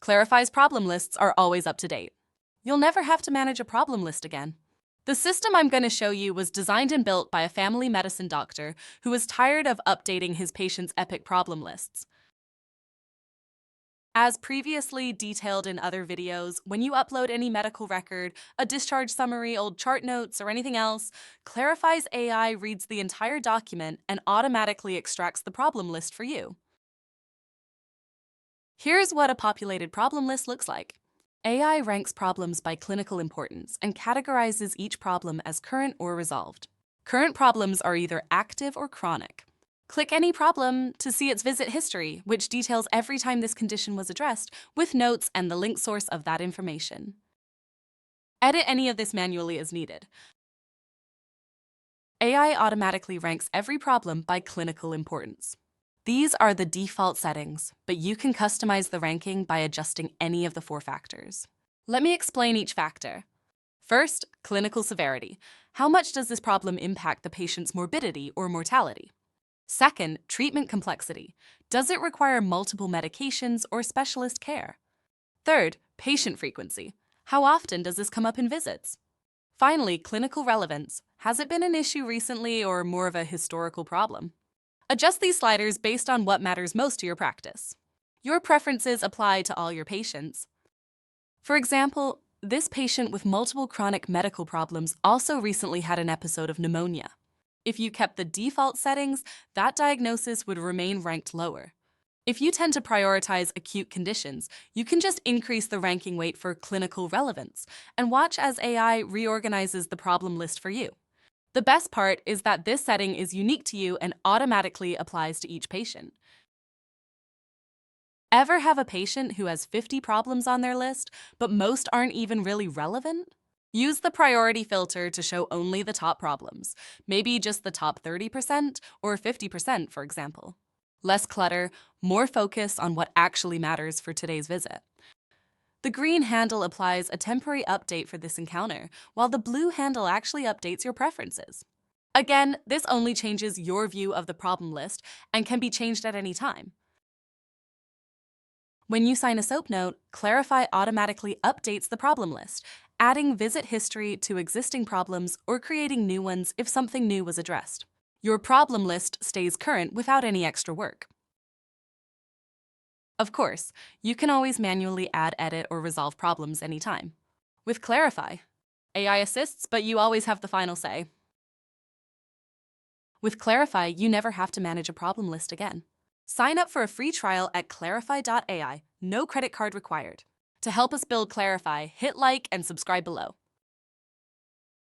Clarafi's problem lists are always up to date. You'll never have to manage a problem list again. The system I'm going to show you was designed and built by a family medicine doctor who was tired of updating his patients' epic problem lists. As previously detailed in other videos, when you upload any medical record, a discharge summary, old chart notes, or anything else, Clarafi's AI reads the entire document and automatically extracts the problem list for you. Here's what a populated problem list looks like. AI ranks problems by clinical importance and categorizes each problem as current or resolved. Current problems are either active or chronic. Click any problem to see its visit history, which details every time this condition was addressed, with notes and the link source of that information. Edit any of this manually as needed. AI automatically ranks every problem by clinical importance. These are the default settings, but you can customize the ranking by adjusting any of the 4 factors. Let me explain each factor. First, clinical severity. How much does this problem impact the patient's morbidity or mortality? Second, treatment complexity. Does it require multiple medications or specialist care? Third, patient frequency. How often does this come up in visits? Finally, clinical relevance. Has it been an issue recently or more of a historical problem? Adjust these sliders based on what matters most to your practice. Your preferences apply to all your patients. For example, this patient with multiple chronic medical problems also recently had an episode of pneumonia. If you kept the default settings, that diagnosis would remain ranked lower. If you tend to prioritize acute conditions, you can just increase the ranking weight for clinical relevance and watch as AI reorganizes the problem list for you. The best part is that this setting is unique to you and automatically applies to each patient. Ever have a patient who has 50 problems on their list, but most aren't even really relevant? Use the priority filter to show only the top problems, maybe just the top 30% or 50%, for example. Less clutter, more focus on what actually matters for today's visit. The green handle applies a temporary update for this encounter, while the blue handle actually updates your preferences. Again, this only changes your view of the problem list and can be changed at any time. When you sign a SOAP note, Clarafi automatically updates the problem list, adding visit history to existing problems or creating new ones if something new was addressed. Your problem list stays current without any extra work. Of course, you can always manually add, edit, or resolve problems anytime. With Clarafi, AI assists, but you always have the final say. With Clarafi, you never have to manage a problem list again. Sign up for a free trial at clarafi.ai, no credit card required. To help us build Clarafi, hit like and subscribe below.